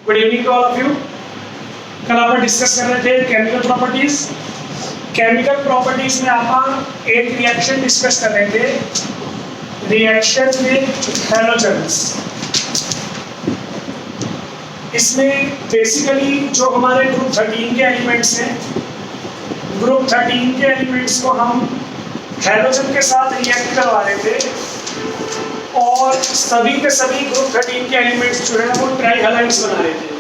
Good evening to all of you. कल आपण discuss कर रहे थे केमिकल प्रॉपर्टीज। केमिकल प्रॉपर्टीज में आप एक रिएक्शन डिस्कस कर रहे थे, रिएक्शन विद हैलोजेंस। इसमें बेसिकली जो हमारे ग्रुप 13 के एलिमेंट्स हैं, ग्रुप 13 के एलिमेंट्स को हम हैलोजन के साथ रिएक्ट करवा रहे थे और सभी के सभी ग्रुप 13 के एलिमेंट्स जो है वो ट्राई हैलाइड्स बना रहे थे।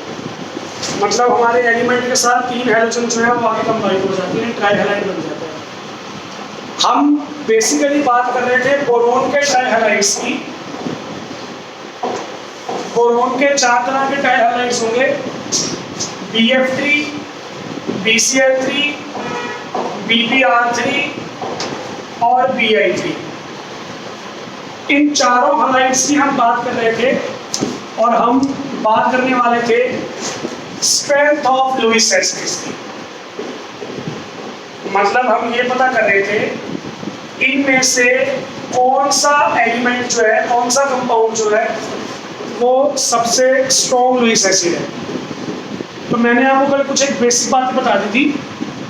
मतलब हमारे एलिमेंट के साथ 3 हैलोजन जो है वो आगे कंबाइन हो जाते हैं, ट्राई हैलाइड बन जाते हैं। हम बेसिकली बात कर रहे थे बोरोन के ट्राई हैलाइड्स की। बोरोन के 4 तरह के ट्राई हैलाइड्स होंगे, BF3, BCl3, BPR3 और BI3। इन चारों हैलाइड्स की हम बात कर रहे थे और हम बात करने वाले थे स्ट्रेंथ ऑफ लुईस एसिड्स की। मतलब हम ये पता कर रहे थे इनमें से कौन सा एलिमेंट जो है, कौन सा कंपाउंड जो है वो सबसे स्ट्रॉन्ग लुईस एसिड है। तो मैंने आपको कल कुछ एक बेसिक बातें बता दी थी,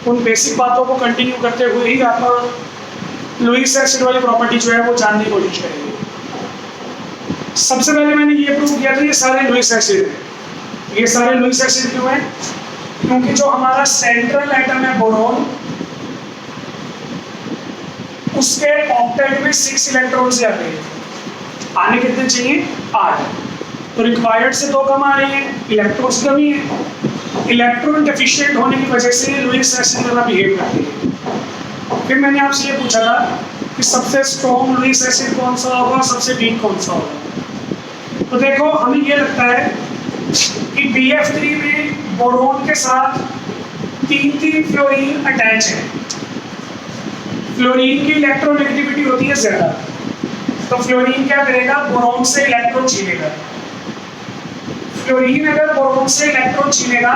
उन बेसिक बातों को कंटिन्यू करते हुए ही आप लुईस एसिड वाली प्रॉपर्टी जो है वो जानने की कोशिश करेंगे। सबसे पहले मैंने ये प्रूव किया था ये सारे लुईस एसिड हैं। ये सारे लुईस एसिड क्यों हैं? क्योंकि जो हमारा सेंट्रल एटम है बोरोन, उसके ऑक्टेट में 6 इलेक्ट्रॉन से आ रहे हैं। आने कितने चाहिए? 8। तो रिक्वायर्ड से 2 कम आ रही हैं, इलेक्ट्रॉन्स कमी है। इलेक्ट्रॉन डेफिशिएंट होने की वजह से लुईस एसिड वाला बिहेव करती है। फिर मैंने आपसे ये पूछा था कि सबसे स्ट्रॉन्ग लुईस एसिड कौन सा होगा, सबसे वीक कौन सा होगा। तो देखो हमें ये लगता है कि BF3 में बोरोन के साथ 3 फ्लोरीन अटैच है। फ्लोरीन की इलेक्ट्रोनेगेटिविटी होती है ज्यादा, तो फ्लोरीन क्या करेगा? बोरोन से इलेक्ट्रॉन छीनेगा। फ्लोरीन अगर बोरोन से इलेक्ट्रॉन छीनेगा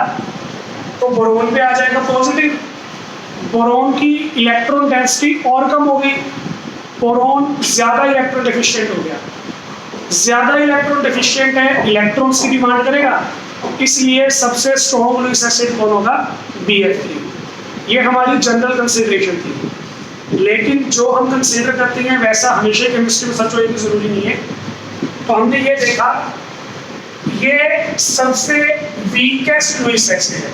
तो बोरोन पे आ जाएगा पॉजिटिव। बोरोन की इलेक्ट्रॉन डेंसिटी और कम हो गई, बोरोन ज्यादा इलेक्ट्रॉन डेफिशिएंट हो गया। ज्यादा इलेक्ट्रॉन डेफिशिएंट है, इलेक्ट्रॉन्स की डिमांड करेगा, इसलिए सबसे स्ट्रॉन्ग लुईस एसिड कौन होगा? BF3। ये हमारी जनरल कंसीडरेशन थी, लेकिन जो हम कंसीडर करते हैं वैसा हमेशा केमिस्ट्री में सच होने की जरूरी नहीं है। तो हमने ये देखा ये सबसे वीकेस्ट लुईस एसिड है,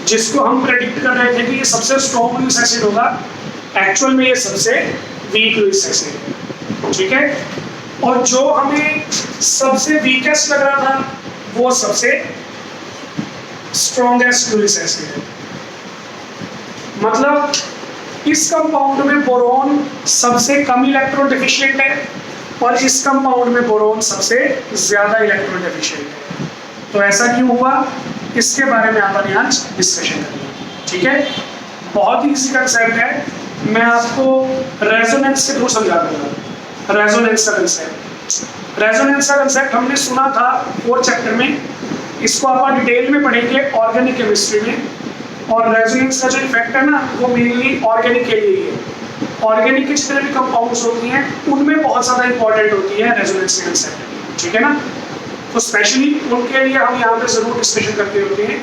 जिसको हम प्रेडिक्ट कर रहे थे कि ये सबसे स्ट्रॉन्ग लुईस एसिड होगा, एक्चुअल में ये सबसे वीक लुईस एसिड है। ठीक है, और जो हमें सबसे वीकेस्ट लग रहा था वो सबसे स्ट्रॉन्गेस्ट लुईस एसिड है। मतलब इस कंपाउंड में बोरोन सबसे कम इलेक्ट्रॉन डेफिशिएंट है और इस कंपाउंड में बोरोन सबसे ज्यादा इलेक्ट्रॉन डेफिशिएंट है। तो ऐसा क्यों हुआ, इसके बारे में अपन आज डिस्कशन करेंगे। ठीक है, बहुत ही इजी कंसेप्ट है, मैं आपको रेजोनेंस के थ्रू समझा दूंगा। रेजोनेंस का कंसेप्ट, रेजोनेंस का कंसेप्ट हमने सुना था 4th चैप्टर में, इसको आप डिटेल में पढ़ेंगे ऑर्गेनिक केमिस्ट्री में। और रेजोनेंस का जो इफेक्ट है ना वो मेनली ऑर्गेनिक के लिए है। ऑर्गेनिक के जितने भी कंपाउंड्स होती हैं उनमें बहुत ज़्यादा इंपॉर्टेंट होती है रेजोनेंस का कंसेप्ट। ठीक है ना, तो स्पेशली उनके लिए हम यहाँ पे ज़रूर डिस्कशन करते होते हैं,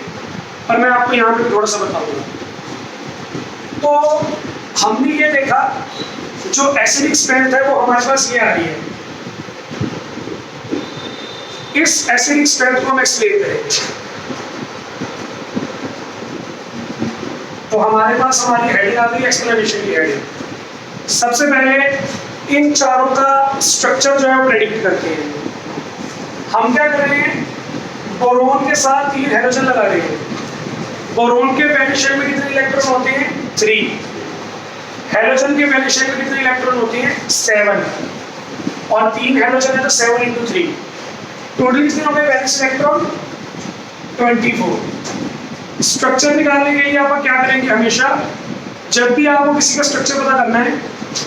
और मैं आपको यहाँ पे थोड़ा सा बताऊँगा। तो हमने ये देखा जो एसिडिक स्ट्रेंथ है वो हमारे पास ये आ रही है। इस एसिडिक स्ट्रेंथ को हम एक्सप्लेन करेंगे। तो हमारे पास हमारी हेडिंग आ गई, एक्सप्लेनेशन की हेडिंग। सबसे पहले इन चारों का स्ट्रक्चर जो है वो प्रेडिक्ट करते हैं। हम क्या कर रहे हैं, बोरोन के साथ 3 हैलोजन लगा रहे हैं। बोरोन के पहले शेल में कितने इलेक्ट्रॉन होते हैं? 3। हैलोजन के पहले शेल में कितने इलेक्ट्रॉन होते हैं? 7। और 3 हैलोजन है तो 7 × 3, टोटल कितने हो गए वैलेंस इलेक्ट्रॉन? 24। स्ट्रक्चर निकालने के लिए आप क्या करेंगे, हमेशा जब भी आपको किसी का स्ट्रक्चर पता करना है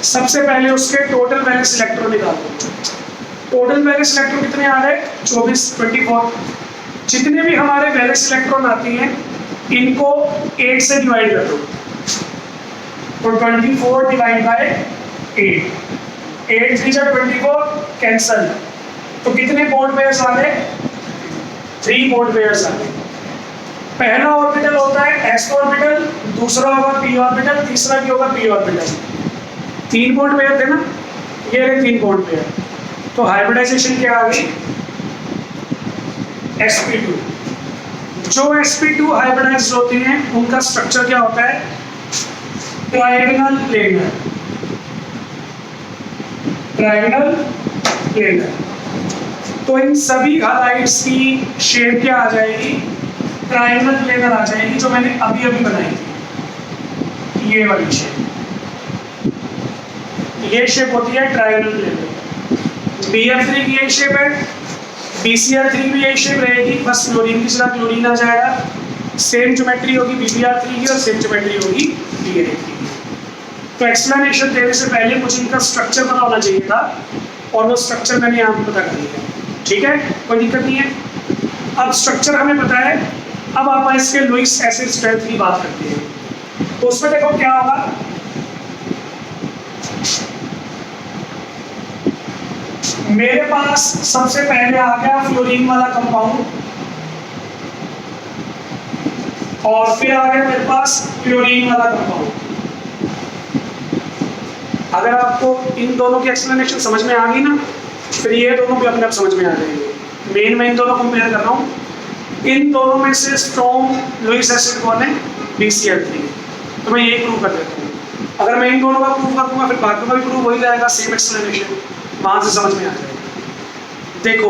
सबसे पहले उसके टोटल वैलेंस इलेक्ट्रॉन निकालो। टोटल वैलेंस इलेक्ट्रॉन कितने आ गए? 24। जितने भी हमारे वैलेंस इलेक्ट्रॉन आती हैं इनको 8 से डिवाइड कर दो, तो 24 डिवाइड बाय 8, 8 3 जा 24 कैंसल, तो कितने बॉन्ड पेयर्स आ गए? 3 बॉन्ड पेयर्स आ गए। पहला ऑर्बिटल होता है s ऑर्बिटल, दूसरा होगा p ऑर्बिटल, तीसरा भी होगा p ऑर्बिटल। 3 बॉन्ड पेयर थे ना, ये रहे 3 बॉन्ड पेयर। तो हाइब्रिडाइजेशन क्या आ गई? sp2। जो sp2 हाइब्रिडाइज होती हैं उनका स्ट्रक्चर क्या होता है? Trigonal planar. Trigonal planar. तो इन सभी हैलाइड्स की शेप क्या आ जाएगी? ट्रायंगल प्लेनर आ जाएगी, जो मैंने अभी अभी बनाई थी, ये वाली शेप। ये शेप होती है ट्रायंगल प्लेनर। BF3 की यही शेप है, BCl3 भी यही शेप रहेगी, बस क्लोरीन की जगह क्लोरीन आ जाएगा। सेम ज्योमेट्री होगी BBr3 की और सेम ज्योमेट्री होगी BA3 की। तो एक्सप्लेनेशन देने से पहले मुझे इनका स्ट्रक्चर पता होना चाहिए था, और वो स्ट्रक्चर मैंने यहाँ पे पता कर लिया। ठीक है, कोई दिक्कत नहीं है। अब स्ट्रक्चर हमें पता है, अब आप इसके लुईस एसिड स्ट्रेंथ की बात करते हैं। तो उसमें देखो क्या होगा, मेरे पास सबसे पहले आ गया फ्लोरीन वाला कंपाउंड, और फिर आ गया मेरे पास क्लोरीन वाला कंपाउंड। अगर आपको इन दोनों की एक्सप्लेनेशन समझ में आ गई ना, फिर ये दोनों भी अपने आप समझ में आ जाएंगे। मैं इन दोनों कंपेयर कर रहा हूँ, इन दोनों में से स्ट्रॉन्ग लुईस एसिड कौन है? BCl3। तो मैं यही प्रूव कर देता हूँ। अगर मैं इन दोनों का प्रूव कर दूंगा, फिर बाकी का भी प्रूव हो ही जाएगा, सेम एक्सप्लेनेशन वहां से समझ में आ जाएगा। देखो,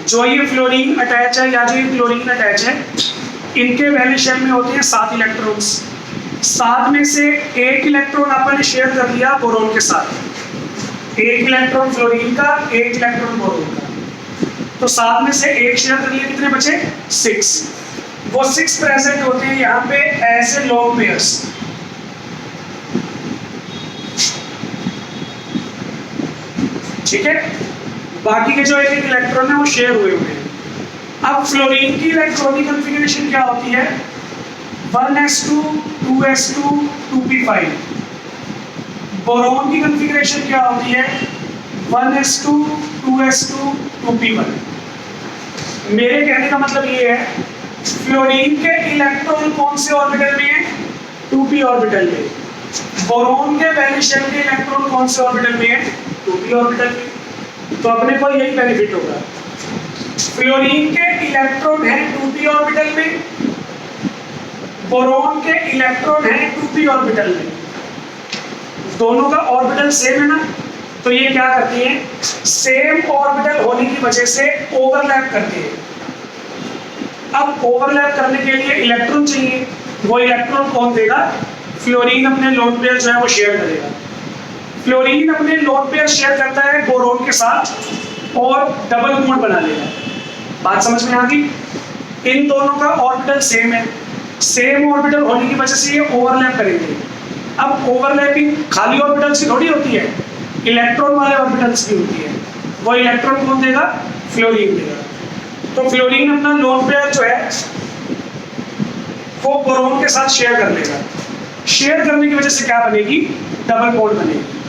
जो ये फ्लोरीन अटैच है या जो ये क्लोरीन अटैच है, इनके वैलेंस शेल में होते हैं 7 इलेक्ट्रॉन्स। 7 में से 1 इलेक्ट्रॉन अपन शेयर कर लिया बोरोन के साथ। 1 इलेक्ट्रॉन फ्लोरीन का, 1 इलेक्ट्रॉन बोरोन का। तो 7 में से 1 शेयर कर लिया, कितने बचे? 6। वो 6 प्रेजेंट होते हैं यहाँ पे एज ए लोन पेयर्स। ठीक है, बाकी के जो 1 इलेक्ट्रॉन है वो शेयर हुए हैं। अब फ्लोरीन की इलेक्ट्रॉनिक कॉन्फ़िगरेशन क्या होती है? 1s2 2s2 2p5। बोरोन की कॉन्फ़िगरेशन क्या होती है? 1s2 2s2 2p1। मेरे कहने का मतलब ये है, फ्लोरीन के इलेक्ट्रॉन कौन से ऑर्बिटल में है? 2p ऑर्बिटल में। बोरोन के वैलेंस शेल के इलेक्ट्रॉन कौन से ऑर्बिटल में है? 2p ऑर्बिटल में। तो अपने को यही बेनिफिट होगा, फ्लोरीन के इलेक्ट्रॉन है 2p ऑर्बिटल में, बोरोन के इलेक्ट्रॉन है 2p ऑर्बिटल में। दोनों का ऑर्बिटल सेम है ना, तो ये क्या करती है? सेम ऑर्बिटल होने की वजह से ओवरलैप करती है। अब ओवरलैप करने के लिए इलेक्ट्रॉन चाहिए, वो इलेक्ट्रॉन कौन देगा? फ्लोरीन अपने लोन पेयर जो है वो शेयर करेगा। फ्लोरीन अपने लोन पेयर शेयर करता है बोरोन के साथ और डबल बॉन्ड बना लेगा। बात समझ में आ गई? इन दोनों का ऑर्बिटल सेम है, सेम ऑर्बिटल होने की वजह से ये ओवरलैप करेंगे। अब ओवरलैपिंग खाली ऑर्बिटल्स की थोड़ी होती है, इलेक्ट्रॉन वाले ऑर्बिटल्स की होती है। वो इलेक्ट्रॉन कौन देगा? फ्लोरीन देगा। तो फ्लोरीन अपना लोन पेयर जो है वो बोरोन के साथ शेयर कर लेगा। शेयर करने की वजह से क्या बनेगी? डबल बॉन्ड बनेगी।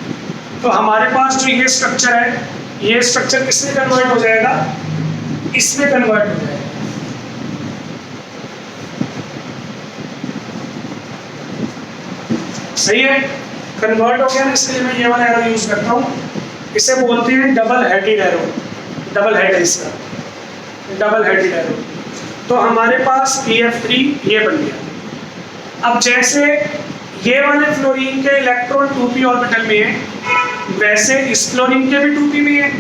तो हमारे पास जो ये स्ट्रक्चर है, ये स्ट्रक्चर किसमें कन्वर्ट हो जाएगा? इसमें कन्वर्ट हो जाएगा। सही है, कन्वर्ट हो गया ना, इसलिए मैं ये वाला एरो यूज करता हूँ। इसे बोलते हैं double headed arrow. Double head है इसका, डबल हेडेड एरो। तो हमारे पास BF3 ये बन गया। अब जैसे ये वाले फ्लोरीन के इलेक्ट्रॉन 2p ऑर्बिटल में है, वैसे इस फ्लोरीन के भी 2p में है,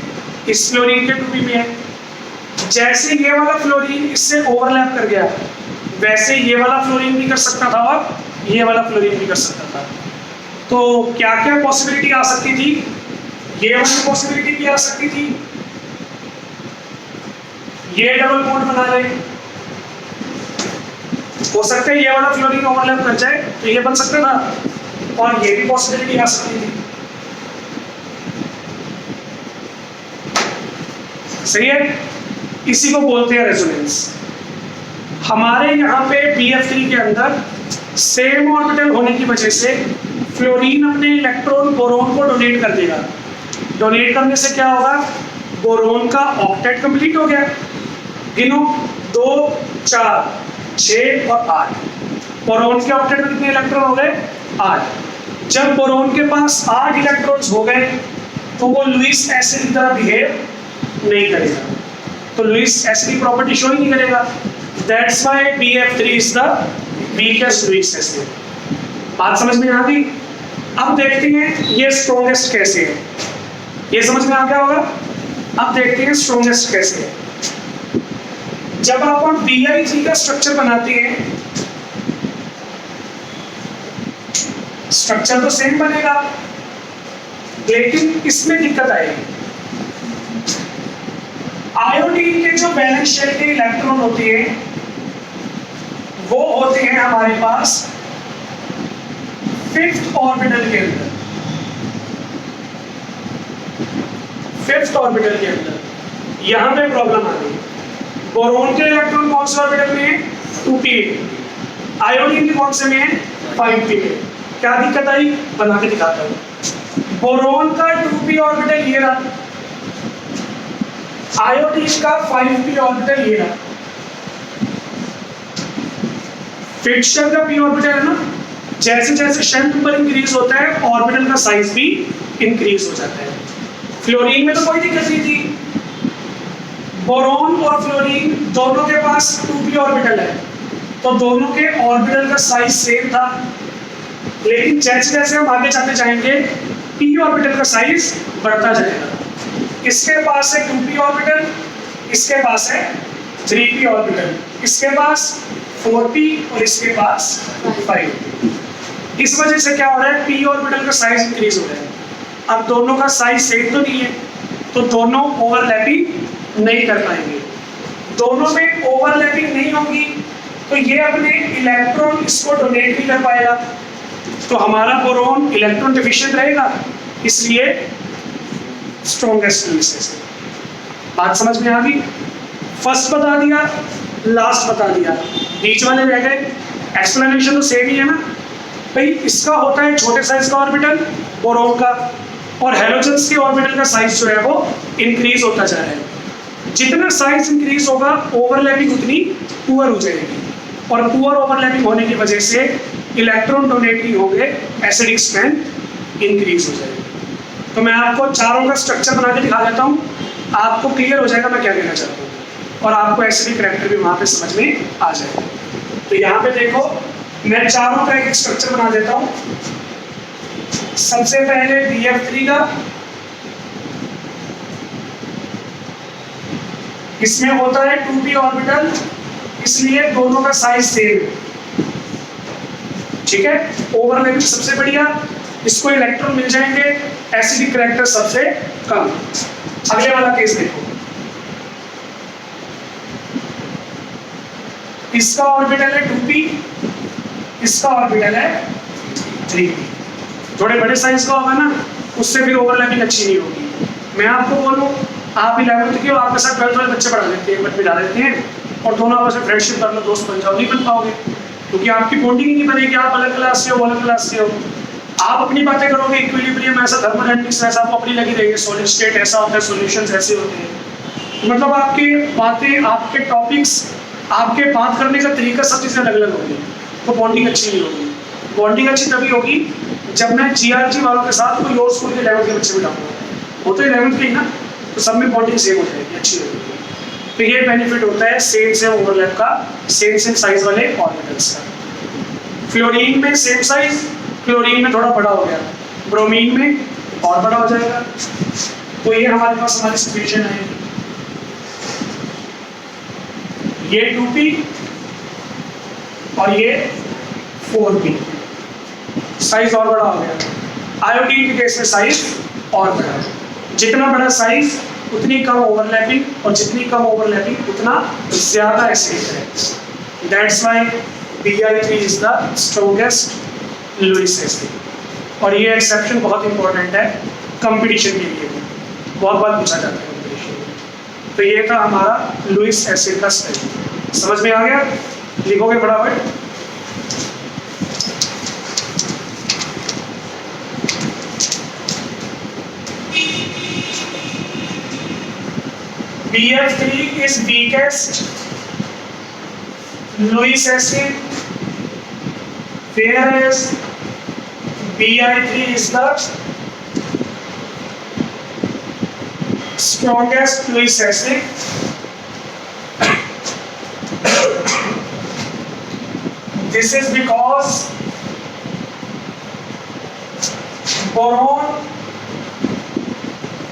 इस फ्लोरीन के 2p में है। जैसे ये वाला फ्लोरीन इससे ओवरलैप कर गया, वैसे ये वाला फ्लोरीन भी कर सकता था और ये वाला फ्लोरीन भी कर सकता था। तो क्या क्या पॉसिबिलिटी आ सकती थी? ये वाली पॉसिबिलिटी भी आ सकती थी, ये डबल बॉन्ड बना ले, हो सकता है ये वाला फ्लोरीन ओवरलैप कर जाए तो ये बन सकता था, और ये भी पॉसिबिलिटी आ सकती थी। सही है, इसी को बोलते हैं रेजोनेंस। हमारे यहाँ पे BF3 के अंदर सेम ऑर्बिटल होने की वजह से फ्लोरीन अपने इलेक्ट्रॉन बोरोन को डोनेट कर देगा। डोनेट करने से क्या होगा? बोरोन का ऑक्टेट कंप्लीट हो गया। गिनो 2 4 6 और 8। बोरोन के ऑक्टेट में कितने इलेक्ट्रॉन हो गए? 8। जब बोरोन के पास 8 इलेक्ट्रॉन्स हो गए तो वो लुईस एसिड की तरह बिहेव नहीं करेगा, तो लुईस एसिड की प्रॉपर्टी शो ही नहीं करेगा। That's why BF3 is the weakest Lewis acid. बात समझ में आ गई? अब देखते हैं ये स्ट्रॉन्गेस्ट कैसे है। ये समझ में आ गया होगा। अब देखते हैं स्ट्रॉन्गेस्ट कैसे है। जब आप Bi3 का स्ट्रक्चर बनाते हैं, स्ट्रक्चर तो सेम बनेगा, लेकिन इसमें दिक्कत आएगी। आयोडीन के जो वैलेंस शेल के इलेक्ट्रॉन होते हैं वो होते हैं हमारे पास 5th ऑर्बिटल के अंदर। 5th ऑर्बिटल के अंदर यहां पे प्रॉब्लम आ गई। बोरोन के इलेक्ट्रॉन कौन से ऑर्बिटल में है? 2p में। आयोडीन के कौन से में है? 5p में। क्या दिक्कत आई? बना के दिखाता हूं। बोरोन का 2p ऑर्बिटल ये रहा, आयोडीन का 5p ऑर्बिटल ये रहा। फिक्सचर का p ऑर्बिटल है ना, जैसे जैसे शेल नंबर इंक्रीज होता है ऑर्बिटल का साइज भी इंक्रीज हो जाता है। फ्लोरीन में तो कोई दिक्कत नहीं थी। बोरोन और फ्लोरीन दोनों के पास 2p ऑर्बिटल है, तो दोनों के ऑर्बिटल का साइज सेम था। लेकिन जैसे जैसे हम आगे जाते जाएंगे p ऑर्बिटल का साइज बढ़ता जाएगा। इसके पास है 2p ऑर्बिटल, इसके पास है 3p ऑर्बिटल, इसके पास 4p और इसके पास 5p। इस वजह से क्या हो रहा है? p ऑर्बिटल का साइज इंक्रीज हो रहा है। अब दोनों का साइज सेम तो नहीं है, तो दोनों ओवरलैपिंग नहीं कर पाएंगे। दोनों में ओवरलैपिंग नहीं होगी तो ये अपने इलेक्ट्रॉन इसको डोनेट नहीं कर पाएगा, तो हमारा बोरोन इलेक्ट्रॉन डिफिशिएंट रहेगा, इसलिए स्ट्रॉन्गेस्ट लुईस एसिड। बात समझ में आ गई? फर्स्ट बता दिया, लास्ट बता दिया, बीच वाले रह गए। एक्सप्लेनेशन तो सेम ही है ना भाई। इसका होता है छोटे साइज का ऑर्बिटल बोरोन का, और हैलोजेंस के ऑर्बिटल का साइज जो है वो इंक्रीज होता जा रहा है। जितना साइज इंक्रीज होगा ओवरलैपिंग उतनी पुअर हो जाएगी, और पुअर ओवरलैपिंग होने की वजह से इलेक्ट्रॉन डोनेट नहीं होंगे, एसिडिक स्ट्रेंथ इंक्रीज हो जाएगी। तो मैं आपको चारों का स्ट्रक्चर बना के दिखा देता हूँ, आपको क्लियर हो जाएगा मैं क्या कहना चाहता हूँ, और आपको एसिडिक करैक्टर भी वहाँ पे समझ में आ जाएगा। तो यहाँ पे देखो मैं चारों का एक स्ट्रक्चर बना देता हूँ। सबसे पहले BF3 का, इसमें होता है 2p ऑर्बिटल, इसलिए दोनों का साइज सेम है। ठीक है, ओवरलैपिंग सबसे बढ़िया, इसको इलेक्ट्रॉन मिल जाएंगे, एसिडिक करैक्टर सबसे कम। अगले वाला केस देखो, इसका ऑर्बिटल है 2p, इसका ऑर्बिटल है 3p। थोड़े बड़े साइज का होगा ना, उससे भी ओवरलैपिंग अच्छी नहीं होगी। मैं आपको बोलूं, आप 11th के हो, आपके साथ 12th वाले बच्चे पढ़ा देते हैं, बट बिठा देते हैं, और दोनों आपस में फ्रेंडशिप कर लो, दोस्त बन जाओ, नहीं बन पाओगे, क्योंकि आपकी बॉन्डिंग ही नहीं बनेगी। आप अलग क्लास से हो, अलग क्लास से हो, आप अपनी बातें करोगे, इक्विलिब्रियम ऐसा, थर्मोडायनामिक्स ऐसा, आपको अपनी लगी रहेगी, सॉलिड स्टेट ऐसा होता है, सॉल्यूशंस ऐसे होते हैं। मतलब आपकी बातें, आपके टॉपिक्स, आपके बात करने का तरीका सब चीज़ें अलग अलग होगी, तो बॉन्डिंग अच्छी नहीं होगी। बॉन्डिंग अच्छी तभी होगी जब मैं GRG वालों के साथ कोई और स्कूल के 11th के बच्चे बिठाऊंगा, वो तो 11th के ही ना, तो सब में बॉन्डिंग सेम हो जाएगी, अच्छी होगी। तो ये बेनिफिट होता है सेम ओवरलैप का, सेम साइज वाले ऑर्बिटल्स का। फ्लोरीन में सेम साइज, क्लोरीन में थोड़ा बड़ा हो गया, ब्रोमीन में और बड़ा हो जाएगा। तो ये हमारे पास हमारी सिचुएशन है, ये 2p और ये 4p, साइज और बड़ा हो गया। आयोडीन के केस में साइज और बड़ा, जितना बड़ा साइज उतनी कम ओवरलैपिंग, और जितनी कम ओवरलैपिंग उतना ज्यादा एसिडिक है। That's why Bi3 is the strongest Lewis acid. और ये एक्सेप्शन बहुत इंपॉर्टेंट है कंपटीशन के लिए, बहुत बार पूछा जाता है कंपटीशन में। तो ये था हमारा लुईस एसिड का स्पेलिंग, समझ में आ गया? लिखोगे फटाफट। BF3 is weakest Lewis acid, whereas Bi3 is the strongest Lewis acid. This is because boron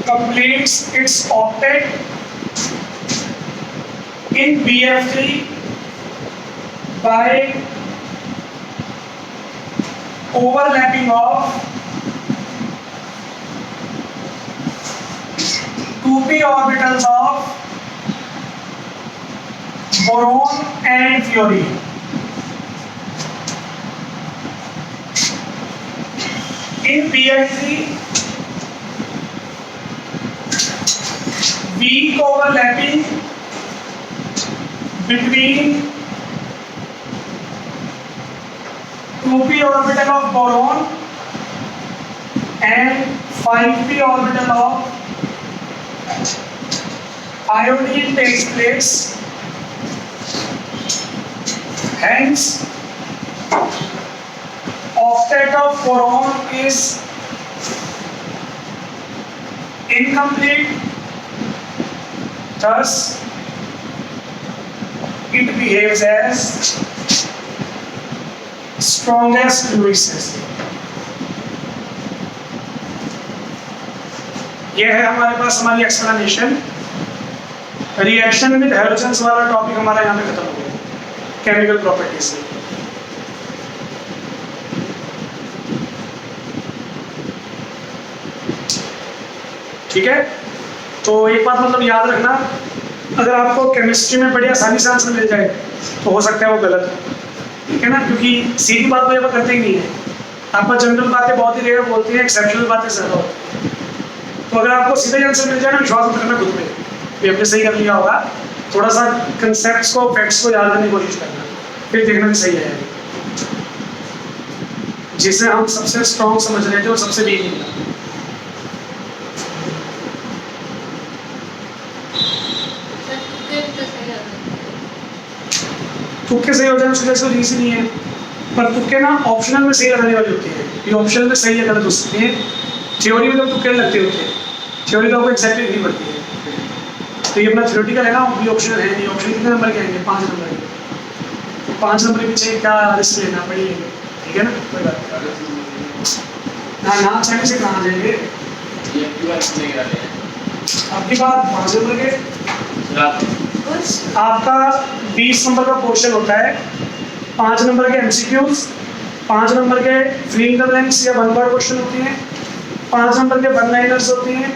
completes its octet in BF3 by overlapping of 2p orbitals of boron and fluorine. In BF3, weak overlapping between 2p orbital of boron and 5p orbital of iodine takes place. Hence, octet of boron is incomplete. Thus, it behaves as strongest Lewis acid. यह है हमारे पास हमारी explanation. Reaction with halogens वाला topic हमारा यहाँ पे खत्म हो गया केमिकल प्रॉपर्टी से। ठीक है, तो एक बात मतलब याद रखना, अगर आपको केमिस्ट्री में बड़ी आसानी से आंसर मिल जाए तो हो सकता है वो गलत है, ठीक है ना, क्योंकि सीधी बात तो ये करते ही नहीं है। आपका जनरल बातें बहुत ही रेयर बोलती हैं, एक्सेप्शनल बातें ज़्यादा होती हैं। तो अगर आपको सीधा ही आंसर मिल जाए ना, विश्वास मत करना खुद पे, ये आपने सही कर लिया होगा। थोड़ा सा कंसेप्ट्स को, फैक्ट्स को याद करने की कोशिश करना, फिर देखना कि सही है। जिसे हम सबसे स्ट्रॉन्ग समझ रहे थे वो सबसे वीक निकला। तुक्के सही हो जाए उसके लिए रीजन नहीं है, पर तुक्के ना ऑप्शनल में सही लगाने वाली होती है। ये ऑप्शनल में सही है गलत हो सकती है, थ्योरी में तो तुक्के लगते होते हैं, थ्योरी तो आपको एक्जैक्टली नहीं पड़ती है। तो ये अपना थ्योरेटिकल है ना, भी ऑप्शनल है। ये ऑप्शन कितने नंबर के आएंगे? 5 नंबर के। तो 5 नंबर के पीछे क्या रिस्क लेना पड़ेगा, ठीक है ना, कोई बात नहीं। ना चाहने से कहाँ जाएंगे आपकी बात। 5 नंबर के आपका 20 नंबर का पोर्शन होता है, 5 नंबर के एमसीक्यूज, 5 नंबर के फिल इन द ब्लैंक्स या वन वर्ड क्वेश्चन होती हैं, 5 नंबर के वन लाइनर्स होती हैं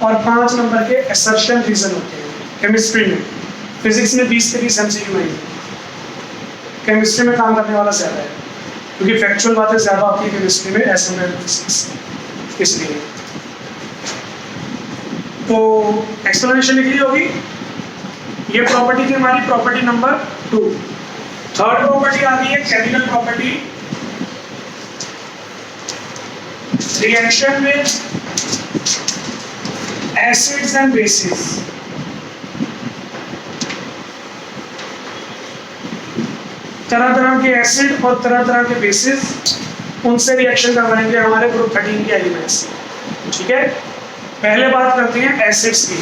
और 5 नंबर के असर्शन रीजन होते हैं केमिस्ट्री में। फिजिक्स में 20 से 20 एमसीक्यू नहीं, केमिस्ट्री में काम करने वाला ज़्यादा है, क्योंकि फैक्चुअल बातें ज़्यादा होती है केमिस्ट्री में एज कम्पेयर टू फिजिक्स, इसलिए। तो एक्सप्लेनेशन लिख ली होगी। ये प्रॉपर्टी थी हमारी प्रॉपर्टी नंबर 2। थर्ड प्रॉपर्टी आ गई है chemical property, reaction with acids and bases. तरह तरह के एसिड और तरह तरह के बेसिस, उनसे रिएक्शन करवाएंगे हमारे ग्रुप 13 के एलिमेंट्स, ठीक है। पहले बात करते हैं एसिड्स की।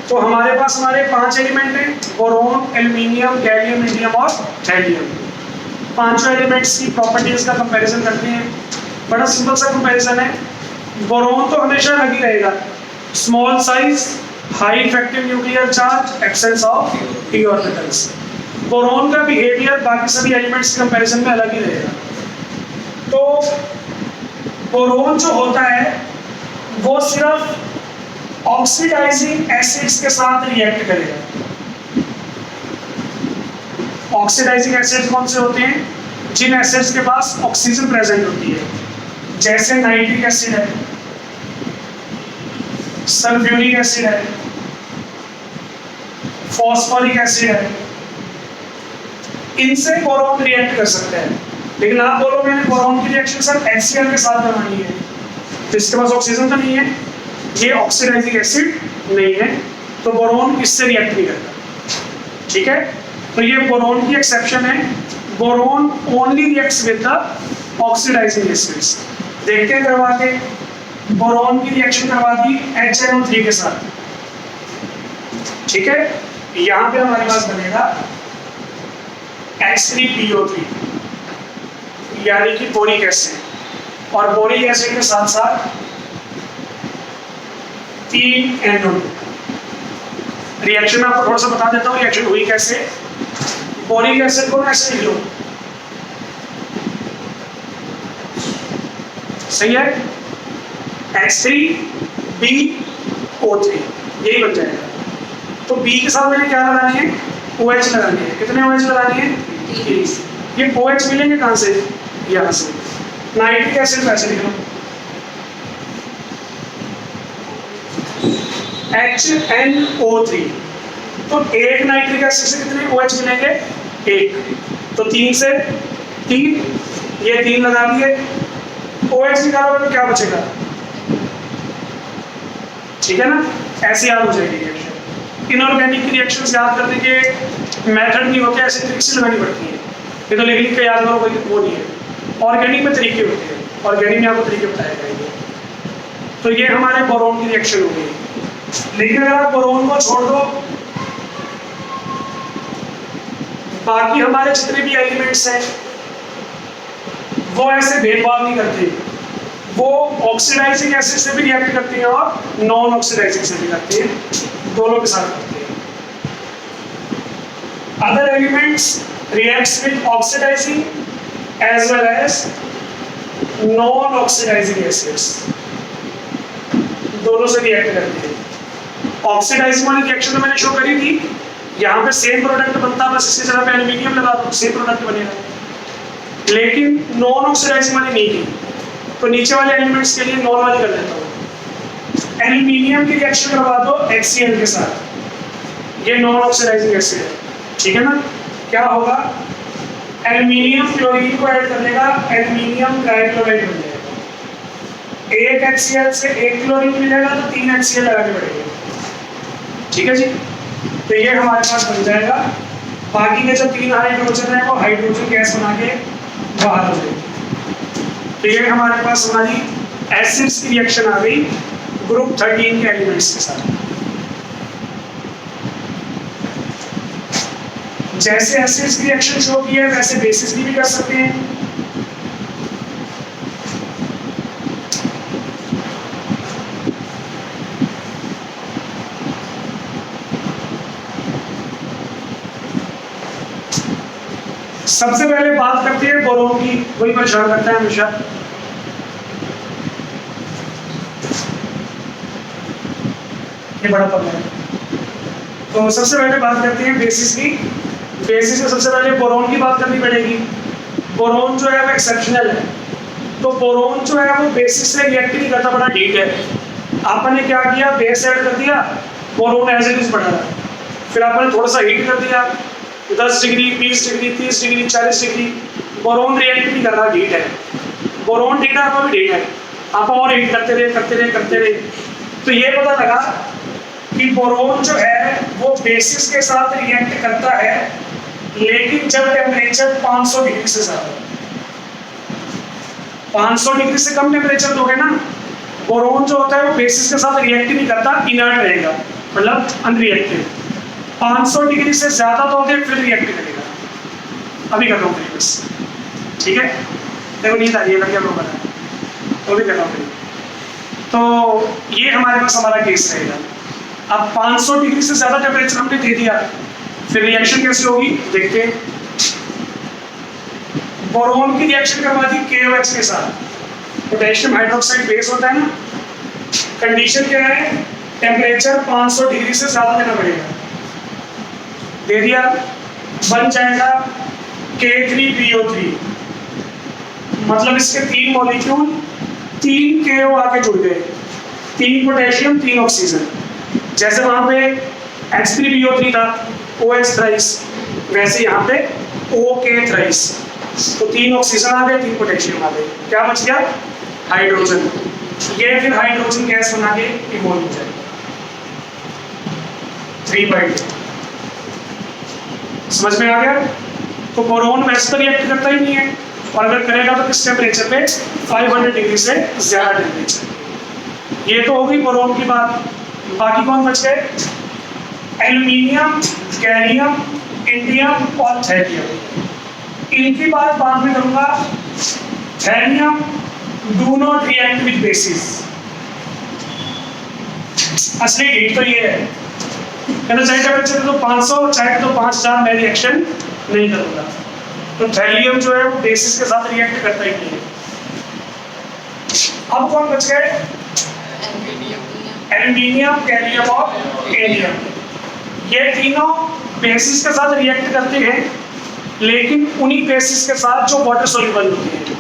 तो हमारे पास हमारे 5 एलिमेंट हैं, बोरोन, एल्यूमिनियम, गैलियम, इंडियम और थैलियम। पांचों एलिमेंट्स की प्रॉपर्टीज का कंपैरिजन करते हैं। बड़ा सिंपल सा कंपैरिजन है। बोरोन तो हमेशा अलग ही रहेगा, small size, high effective nuclear charge, absence of p orbitals. Boron का बिहेवियर बाकी सभी एलिमेंट्स के कंपैरिजन में अलग ही रहेगा। तो बोरोन जो होता है वो सिर्फ ऑक्सीडाइजिंग एसिड्स के साथ रिएक्ट करेगा। ऑक्सीडाइजिंग एसिड्स कौन से होते हैं? जिन एसिड्स के पास ऑक्सीजन प्रेजेंट होती है, जैसे नाइट्रिक एसिड है, सल्फ्यूरिक एसिड है, फॉस्फोरिक एसिड है। इनसे बोरोन रिएक्ट कर सकता है। लेकिन आप बोलो मैंने बोरॉन की रिएक्शन सर HCl के साथ बनानी है, तो इसके पास ऑक्सीजन तो नहीं है, ये ऑक्सीडाइजिंग एसिड नहीं है, तो बोरॉन इससे रिएक्ट नहीं करता। ठीक है, तो ये बोरॉन की एक्सेप्शन है। Boron only reacts with the oxidising acids. देखते हैं करवा के, बोरॉन की रिएक्शन करवा दी HNO3 के साथ। ठीक है, यहाँ पे हमारे पास बनेगा H3PO3 यानी कि बोरिक एसिड, और बोरिक एसिड के साथ साथ 3 NO2। रिएक्शन में आपको थोड़ा सा बता देता हूँ रिएक्शन हुई कैसे। बोरिक एसिड को ऐसे लिख लो, सही है, H3BO3 यही बन जाएगा। तो B के साथ मैंने क्या लगानी है, OH लगानी है। कितने OH लगानी है, 3। ये OH मिलेंगे कहाँ से, यहाँ से। नाइट्रिक एसिड वैसे लिख लो, HNO3। तो एक नाइट्रिक एसिड से कितने OH मिलेंगे, 1। तो 3 से 3, ये 3 लगा दिए, OH निकालो तो क्या बचेगा, ठीक है ना। ऐसे याद हो जाएगी रिएक्शन। इनऑर्गेनिक की रिएक्शंस याद करने के मेथड नहीं होते, ऐसे ट्रिक्स लगानी पड़ती है। ये तो लिख के याद करो, कोई वो नहीं है। ऑर्गेनिक में तरीके होते हैं, ऑर्गेनिक में आपको तरीके बताए जाएंगे। तो ये हमारे बोरॉन की रिएक्शन हो गई। लेकिन अगर आप बोरॉन को छोड़ दो, बाकी हमारे जितने भी एलिमेंट्स हैं वो ऐसे भेदभाव नहीं करते, वो ऑक्सीडाइजिंग एसिड से भी रिएक्ट करते हैं और नॉन ऑक्सीडाइजिंग से भी करते हैं, दोनों के साथ करते हैं। Other elements reacts with oxidising as well as non oxidising acids, दोनों से रिएक्ट करते हैं। ऑक्सीडाइजिंग वाली रिएक्शन तो मैंने शो करी थी, यहाँ पे सेम प्रोडक्ट बनता, बस इसकी जगह पे एल्यूमिनियम लगा दो, सेम प्रोडक्ट बनेगा। लेकिन नॉन ऑक्सीडाइजिंग वाली नहीं थी, तो नीचे वाले एलिमेंट्स के लिए नॉन वाली कर देता हूँ। एल्यूमिनियम की रिएक्शन करवा दो HCl के साथ, ये नॉन ऑक्सीडाइजिंग एसिड है, ठीक है ना। क्या होगा, एल्यूमिनियम क्लोरीन को ऐड करने का एल्यूमिनियम ट्राइक्लोराइड बन जाएगा। एक HCl से एक क्लोरीन मिलेगा तो 3 HCl लगाने पड़ेंगे, ठीक है जी। तो ये हमारे पास बन जाएगा। बाकी के जो 3 हाइड्रोजन है वो हाइड्रोजन गैस बना के बाहर हो जाएगी। तो ये हमारे पास हमारी एसिड्स की रिएक्शन आ गई ग्रुप 13 के एलिमेंट्स के साथ। जैसे एसिड्स की रिएक्शन शो की है वैसे बेसिस की भी कर सकते हैं। सबसे पहले बात करते हैं बोरोन की, वही परेशान करता है हमेशा। ये बड़ा प्रॉब्लम है। तो सबसे पहले बात करते हैं बेसिस की। बेसिस में सबसे पहले बोरोन की बात करनी पड़ेगी। बोरोन जो है वो एक्सेप्शनल है, तो बोरोन जो है वो बेसिस से रिएक्ट नहीं करता, बड़ा ढीठ है। आपने क्या किया, बेस ऐड कर दिया, बोरोन एज इट इज बढ़ा रहा, फिर आपने थोड़ा सा हीट कर दिया 10 degree 20 degree 30 degree 40 degree, boron react नहीं कर रहा, हीट है। बोरोन हीट है, आपका भी हीट है, आप और हीट करते रहे करते रहे करते रहे। तो ये पता लगा कि बोरोन जो है वो बेसिस के साथ रिएक्ट करता है, लेकिन जब टेम्परेचर 500 डिग्री से ज्यादा, 500 डिग्री से कम टेम्परेचर दोगे ना, बोरोन जो होता है वो बेसिस के साथ रिएक्ट नहीं करता, इनर्ट रहेगा, मतलब अनरिएक्टिव। 500 डिग्री से ज्यादा दोगे फिर रिएक्ट करेगा। अभी कर रहा हूँ बस, ठीक है। देखो नींद आ रही है, लग गया तो भी कर रहा हूँ। तो ये हमारे पास हमारा केस रहेगा। अब 500 डिग्री से ज्यादा टेम्परेचर हमने दे दिया, फिर रिएक्शन कैसे होगी देखते हैं। बोरोन की रिएक्शन करवा दी KOH के साथ, पोटेशियम हाइड्रोक्साइड बेस होता है ना। कंडीशन क्या है, टेम्परेचर 500 डिग्री से ज्यादा देना पड़ेगा, दे दिया, बन जाएगा K3PO3। मतलब इसके 3 मॉलिक्यूल 3 KO आके जुड़ गए, 3 पोटेशियम 3 ऑक्सीजन। जैसे वहां पे H3PO3 था OH थ्राइस, वैसे यहाँ पे OK थ्राइस, तो 3 ऑक्सीजन आ गए, 3 पोटेशियम आ गए, क्या बच गया? हाइड्रोजन। ये फिर हाइड्रोजन गैस बना के इवॉल्व हो जाएगा 3.2। समझ में आ गया? तो बोरोन वैसे तो रिएक्ट करता ही नहीं है, और अगर करेगा तो किस टेम्परेचर पे? 500 डिग्री से ज्यादा टेम्परेचर। ये तो होगी बोरोन की बात। बाकी कौन बच गए? एल्यूमिनियम, गैलियम, इंडियम और थैलियम। इनकी बात बाद में करूंगा। Thallium do not react with basis. असली हीट तो ये है, कहना चाहे टेम्परेचर तो 500 चाहे तो 5000 मैं रिएक्शन नहीं करूंगा। तो थैलियम जो है वो बेसिस के साथ रिएक्ट करता ही नहीं है। अब कौन बच गए? एल्यूमिनियम, गैलियम और इंडियम। ये तीनों बेसिस के साथ रिएक्ट करते हैं, लेकिन उन्हीं बेसिस के साथ जो वाटर सोल्यूबल होते हैं।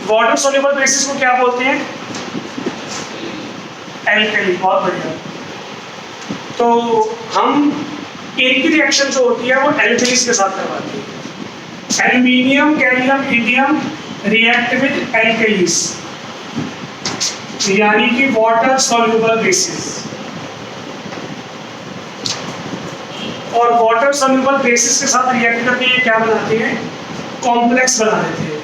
वाटर सोल्यूबल बेसिस को क्या बोलते हैं? एल्कली। बहुत बढ़िया। तो हम इनकी रिएक्शन जो होती है वो एल्कलीज के साथ करवाते हैं। Aluminium, gallium, indium react with alkalis, यानी कि वाटर सॉल्युबल बेसिस। और वाटर सॉल्युबल बेसिस के साथ रिएक्ट करके ये क्या बनाते हैं? कॉम्प्लेक्स बना देते हैं।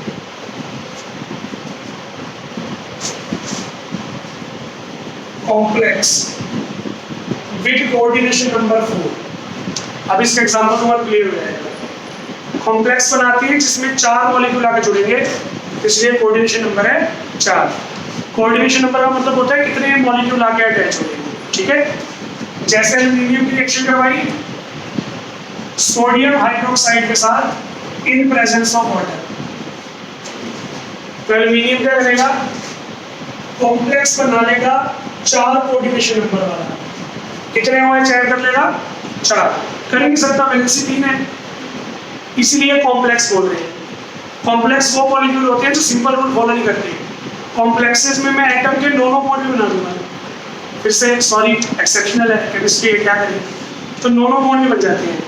Complex with coordination number 4। अब इसका एग्जांपल तुम्हारा क्लियर हो जाएगा। कॉम्प्लेक्स बनाती है जिसमें 4 मॉलिक्यूल आके जुड़ेंगे, इसलिए कोऑर्डिनेशन नंबर है 4। कोऑर्डिनेशन नंबर का मतलब होता है कितने मॉलिक्यूल आके अटैच होंगे। ठीक है, जैसे एल्यूमिनियम की रिएक्शन करवाई सोडियम हाइड्रोक्साइड के साथ इन प्रेजेंस ऑफ वाटर, तो एल्यूमिनियम क्या करेगा? कॉम्प्लेक्स बना लेगा 4 कोऑर्डिनेशन नंबर वाला। कितने हुए चेक कर लेगा? 4। कर नहीं सकता, वैलेंसी 3 है, इसीलिए कॉम्प्लेक्स बोल रहे हैं। कॉम्प्लेक्स वो मॉलिक्यूल होते हैं जो सिंपल रूल फॉलो नहीं करते। कॉम्प्लेक्सेस में मैं एटम के नोनो बॉन्ड भी बना दूंगा, फिर से सॉरी एक्सेप्शनल है केमिस्ट्री, क्या करें, तो नोनो बॉन्ड भी बन जाते हैं।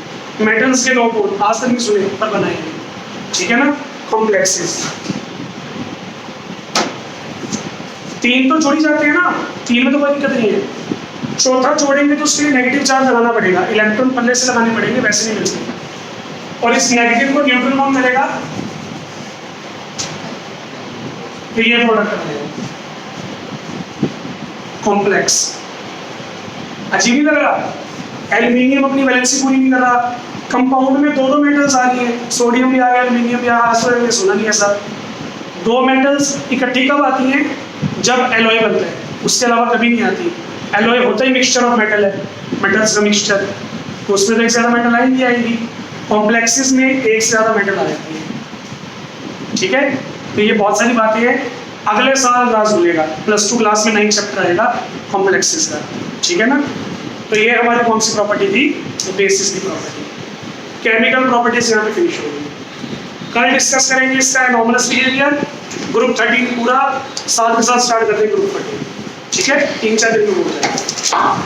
मेटल्स के नो बॉन्ड आज तक नहीं सुने पर बनाएंगे, ठीक है ना। कॉम्प्लेक्सेस 3 तो जोड़ी जाते हैं ना, 3 में तो कोई दिक्कत नहीं है। चौथा जोड़ेंगे तो उसके लिए नेगेटिव चार्ज लगाना पड़ेगा, इलेक्ट्रॉन पल्ले से लगाने पड़ेंगे, वैसे नहीं मिल सकता। और इस नेगेटिव को न्यूट्रल कौन करेगा? तो ये प्रोडक्ट बनेगा कॉम्प्लेक्स। अजीब नहीं लग रहा? एल्यूमिनियम अपनी वैलेंसी पूरी नहीं कर रहा, कंपाउंड में 2 मेटल्स आ रही हैं, सोडियम भी आ गया, एल्यूमिनियम भी आ गया, सोना नहीं ऐसा। 2 मेटल्स इकट्ठी कब आती हैं? जब एलॉय बनता है, उसके अलावा कभी नहीं आती। एलॉय होता ही मिक्सचर ऑफ मेटल है, मेटल्स का मिक्सचर, तो उसमें तो एक से ज़्यादा मेटल आएंगी आएंगी। कॉम्प्लेक्सेस में एक से ज़्यादा मेटल आ जाती है। ठीक है, तो ये बहुत सारी बातें हैं, अगले साल क्लास मिलेगा, +2 क्लास में 9 चैप्टर आएगा कॉम्प्लेक्सेस का। ठीक है ना। तो ये हमारी कौन सी प्रॉपर्टी थी? बेसिस की प्रॉपर्टी। केमिकल प्रॉपर्टीज यहाँ पे फिनिश हो गई। कल डिस्कस करेंगे इसका एनॉमलस बिहेवियर, ग्रुप 13 पूरा साथ के साथ स्टार्ट करते हैं ग्रुप 14। ठीक है, 3-4 दिन में हो जाएगा।